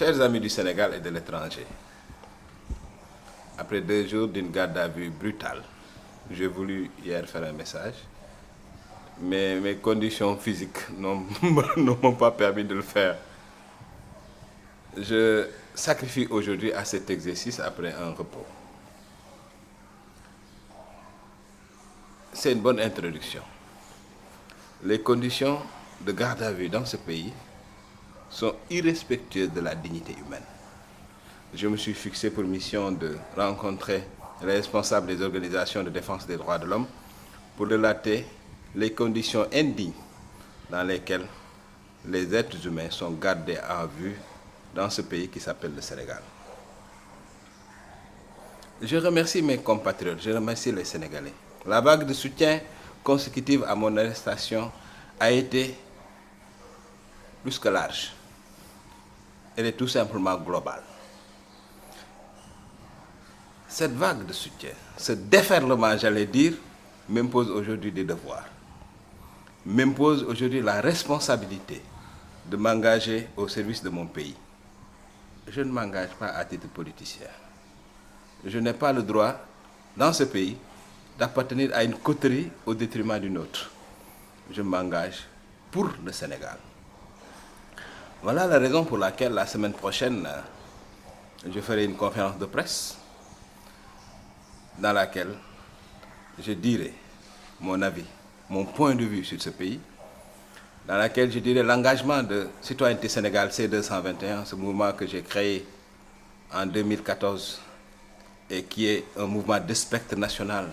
Chers amis du Sénégal et de l'étranger, après 2 jours d'une garde à vue brutale, j'ai voulu hier faire un message, mais mes conditions physiques ne m'ont pas permis de le faire. Je sacrifie aujourd'hui à cet exercice après un repos. C'est une bonne introduction. Les conditions de garde à vue dans ce pays sont irrespectueuses de la dignité humaine. Je me suis fixé pour mission de rencontrer les responsables des organisations de défense des droits de l'homme pour relater les conditions indignes dans lesquelles les êtres humains sont gardés en vue dans ce pays qui s'appelle le Sénégal. Je remercie mes compatriotes, je remercie les Sénégalais. La vague de soutien consécutive à mon arrestation a été plus que large. Elle est tout simplement globale. Cette vague de soutien, ce déferlement, j'allais dire, m'impose aujourd'hui des devoirs, m'impose aujourd'hui la responsabilité de m'engager au service de mon pays. Je ne m'engage pas à titre politicien. Je n'ai pas le droit, dans ce pays, d'appartenir à une coterie au détriment d'une autre. Je m'engage pour le Sénégal. Voilà la raison pour laquelle la semaine prochaine, je ferai une conférence de presse dans laquelle je dirai mon avis, mon point de vue sur ce pays, dans laquelle je dirai l'engagement de Citoyenneté Sénégal C221, ce mouvement que j'ai créé en 2014 et qui est un mouvement de spectre national,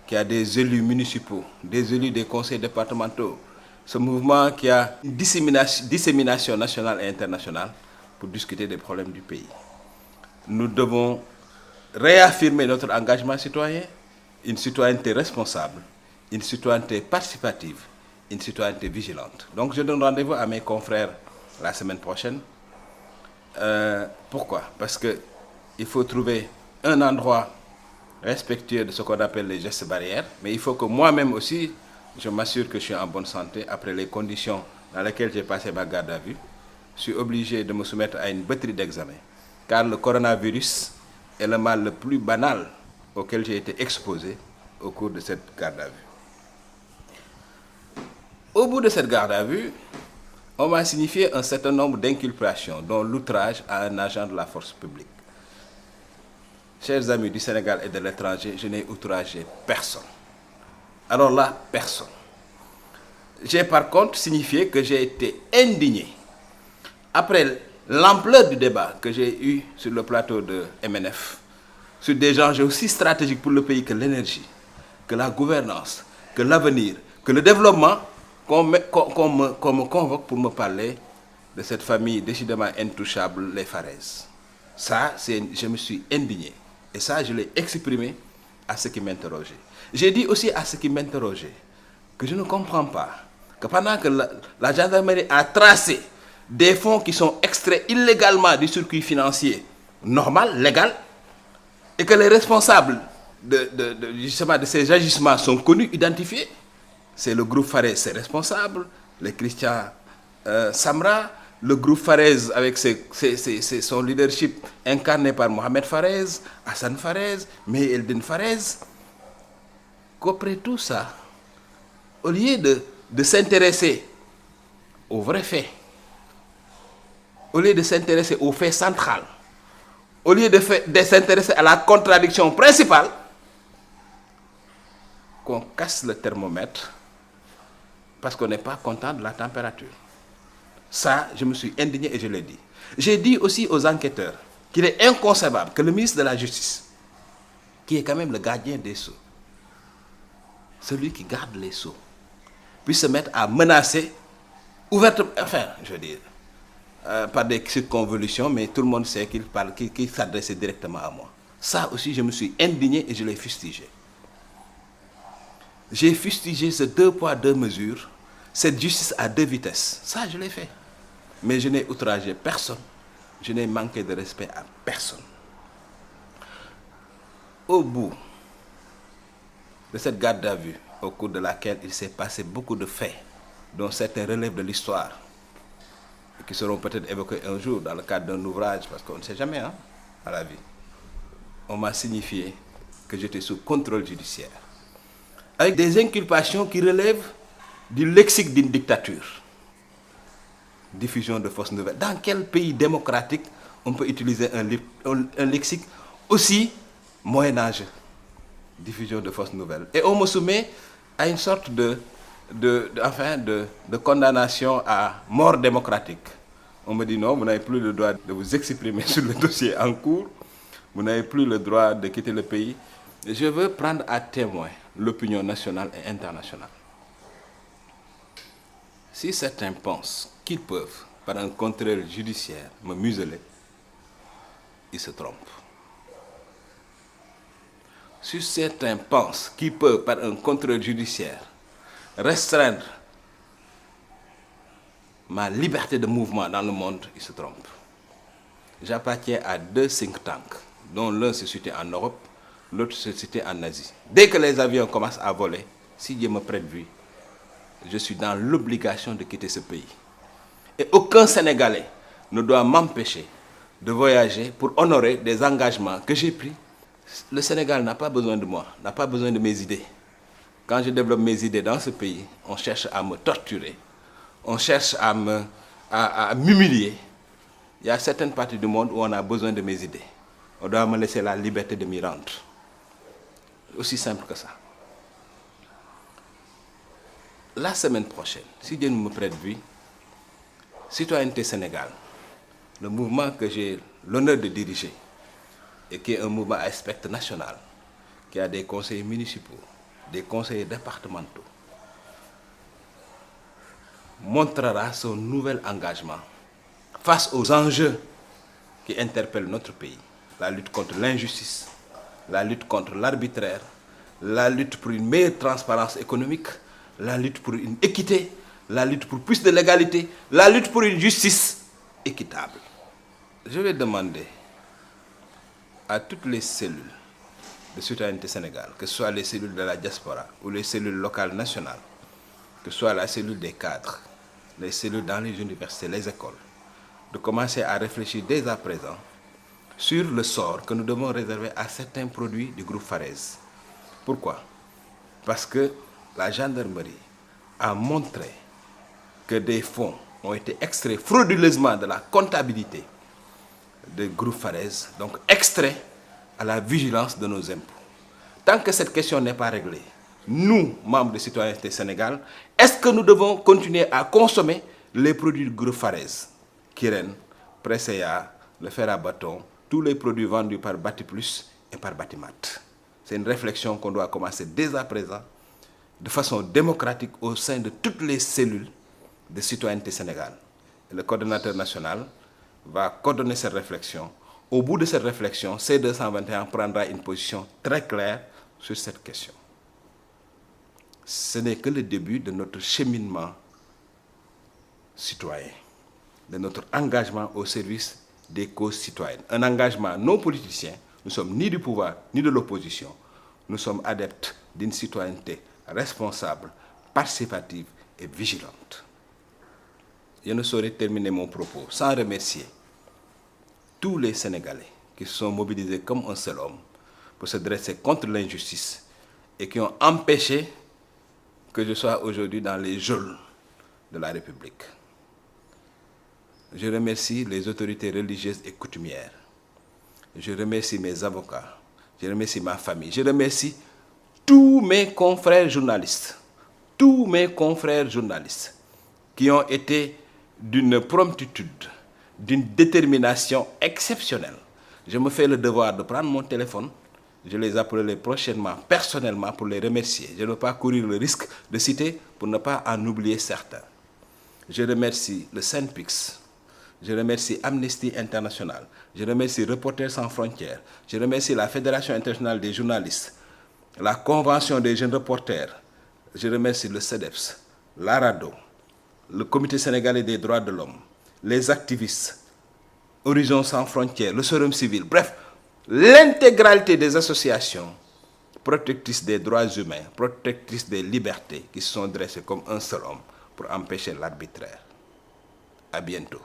qui a des élus municipaux, des élus des conseils départementaux, ce mouvement qui a une dissémination nationale et internationale pour discuter des problèmes du pays. Nous devons réaffirmer notre engagement citoyen, une citoyenneté responsable, une citoyenneté participative, une citoyenneté vigilante. Donc je donne rendez-vous à mes confrères la semaine prochaine. Pourquoi? Parce qu'il faut trouver un endroit respectueux de ce qu'on appelle les gestes barrières, mais il faut que moi-même aussi, je m'assure que je suis en bonne santé après les conditions dans lesquelles j'ai passé ma garde à vue. Je suis obligé de me soumettre à une batterie d'examens, car le coronavirus est le mal le plus banal auquel j'ai été exposé au cours de cette garde à vue. Au bout de cette garde à vue, on m'a signifié un certain nombre d'inculpations, dont l'outrage à un agent de la force publique. Chers amis du Sénégal et de l'étranger, je n'ai outragé personne. Alors là, personne. J'ai par contre signifié que j'ai été indigné. Après l'ampleur du débat que j'ai eu sur le plateau de MNF, sur des enjeux aussi stratégiques pour le pays que l'énergie, que la gouvernance, que l'avenir, que le développement, qu'on me convoque pour me parler de cette famille décidément intouchable, les Farès. Ça, je me suis indigné. Et ça, je l'ai exprimé à ceux qui m'interrogeaient. J'ai dit aussi à ceux qui m'interrogeaient que je ne comprends pas que pendant que la gendarmerie a tracé des fonds qui sont extraits illégalement du circuit financier normal, légal, et que les responsables justement de ces agissements sont connus, identifiés. C'est le groupe Farès, ses responsables, les Christian Samra, le groupe Farès avec son leadership incarné par Mohamed Farès, Hassan Farès, Mehi Eldin Farès. Qu'après tout ça, au lieu de s'intéresser aux vrais faits, au lieu de s'intéresser aux faits centraux, au lieu de s'intéresser à la contradiction principale, qu'on casse le thermomètre parce qu'on n'est pas content de la température. Ça, je me suis indigné et je l'ai dit. J'ai dit aussi aux enquêteurs qu'il est inconcevable que le ministre de la Justice, qui est quand même le gardien des sceaux, celui qui garde les sceaux, puisse se mettre à menacer ouvertement, enfin, je veux dire, par des circonvolutions, mais tout le monde sait qu'il s'adressait directement à moi. Ça aussi, je me suis indigné et je l'ai fustigé. J'ai fustigé ce 2 poids 2 mesures, cette justice à 2 vitesses. Ça, je l'ai fait. Mais je n'ai outragé personne. Je n'ai manqué de respect à personne. Au bout de cette garde à vue, au cours de laquelle il s'est passé beaucoup de faits, dont certains relèvent de l'histoire, qui seront peut-être évoquées un jour dans le cadre d'un ouvrage, parce qu'on ne sait jamais hein, à la vie. On m'a signifié que j'étais sous contrôle judiciaire, avec des inculpations qui relèvent du lexique d'une dictature. Diffusion de fausses nouvelles. Dans quel pays démocratique on peut utiliser un lexique aussi moyenâgeux? Diffusion de fausses nouvelles. Et on me soumet à une sorte de condamnation à mort démocratique. On me dit non, vous n'avez plus le droit de vous exprimer sur le dossier en cours, vous n'avez plus le droit de quitter le pays. Je veux prendre à témoin l'opinion nationale et internationale. Si certains pensent qu'ils peuvent, par un contrôle judiciaire, me museler, ils se trompent. Si certains pensent qu'ils peuvent, par un contrôle judiciaire, restreindre ma liberté de mouvement dans le monde, ils se trompent. J'appartiens à 2 think tanks, dont l'un se situe en Europe, l'autre se situe en Asie. Dès que les avions commencent à voler, si Dieu me prête vie, je suis dans l'obligation de quitter ce pays. Et aucun Sénégalais ne doit m'empêcher de voyager pour honorer des engagements que j'ai pris. Le Sénégal n'a pas besoin de moi, n'a pas besoin de mes idées. Quand je développe mes idées dans ce pays, on cherche à me torturer, on cherche à m'humilier. Il y a certaines parties du monde où on a besoin de mes idées. On doit me laisser la liberté de m'y rendre. Aussi simple que ça. La semaine prochaine, si Dieu me prête vie, Citoyenneté Sénégal, le mouvement que j'ai l'honneur de diriger, et qui est un mouvement à spectre national, qui a des conseillers municipaux, des conseillers départementaux, montrera son nouvel engagement face aux enjeux qui interpellent notre pays. La lutte contre l'injustice, la lutte contre l'arbitraire, la lutte pour une meilleure transparence économique, la lutte pour une équité, la lutte pour plus de légalité, la lutte pour une justice équitable. Je vais demander à toutes les cellules de Citoyenneté Sénégal, que ce soit les cellules de la diaspora ou les cellules locales nationales, que ce soit la cellule des cadres, les cellules dans les universités, les écoles, de commencer à réfléchir dès à présent sur le sort que nous devons réserver à certains produits du groupe Farès. Pourquoi? Parce que la gendarmerie a montré que des fonds ont été extraits frauduleusement de la comptabilité du groupe Farès, donc extraits à la vigilance de nos impôts. Tant que cette question n'est pas réglée, nous, membres de Citoyenneté Sénégal, est-ce que nous devons continuer à consommer les produits du groupe Farès, Kiren, Presea, le fer à bâton, tous les produits vendus par Batiplus et par Batimat? C'est une réflexion qu'on doit commencer dès à présent, de façon démocratique au sein de toutes les cellules de Citoyenneté Sénégal. Et le coordonnateur national va coordonner cette réflexion. Au bout de cette réflexion, C221 prendra une position très claire sur cette question. Ce n'est que le début de notre cheminement citoyen, de notre engagement au service des causes citoyennes. Un engagement non politicien. Nous ne sommes ni du pouvoir ni de l'opposition. Nous sommes adeptes d'une citoyenneté responsable, participative et vigilante. Je ne saurais terminer mon propos sans remercier tous les Sénégalais qui se sont mobilisés comme un seul homme pour se dresser contre l'injustice et qui ont empêché que je sois aujourd'hui dans les geôles de la République. Je remercie les autorités religieuses et coutumières. Je remercie mes avocats. Je remercie ma famille. Je remercie tous mes confrères journalistes. Tous mes confrères journalistes qui ont été d'une promptitude, d'une détermination exceptionnelle. Je me fais le devoir de prendre mon téléphone. Je les appellerai prochainement personnellement pour les remercier. Je ne veux pas courir le risque de citer pour ne pas en oublier certains. Je remercie le SYNPICS. Je remercie Amnesty International. Je remercie Reporters sans frontières. Je remercie la Fédération internationale des journalistes, la Convention des jeunes reporters. Je remercie le CEDEPS, l'ARADO, le Comité sénégalais des droits de l'homme, les activistes, Horizon sans frontières, le Forum civil, bref, l'intégralité des associations protectrices des droits humains, protectrices des libertés qui se sont dressées comme un seul homme pour empêcher l'arbitraire. À bientôt.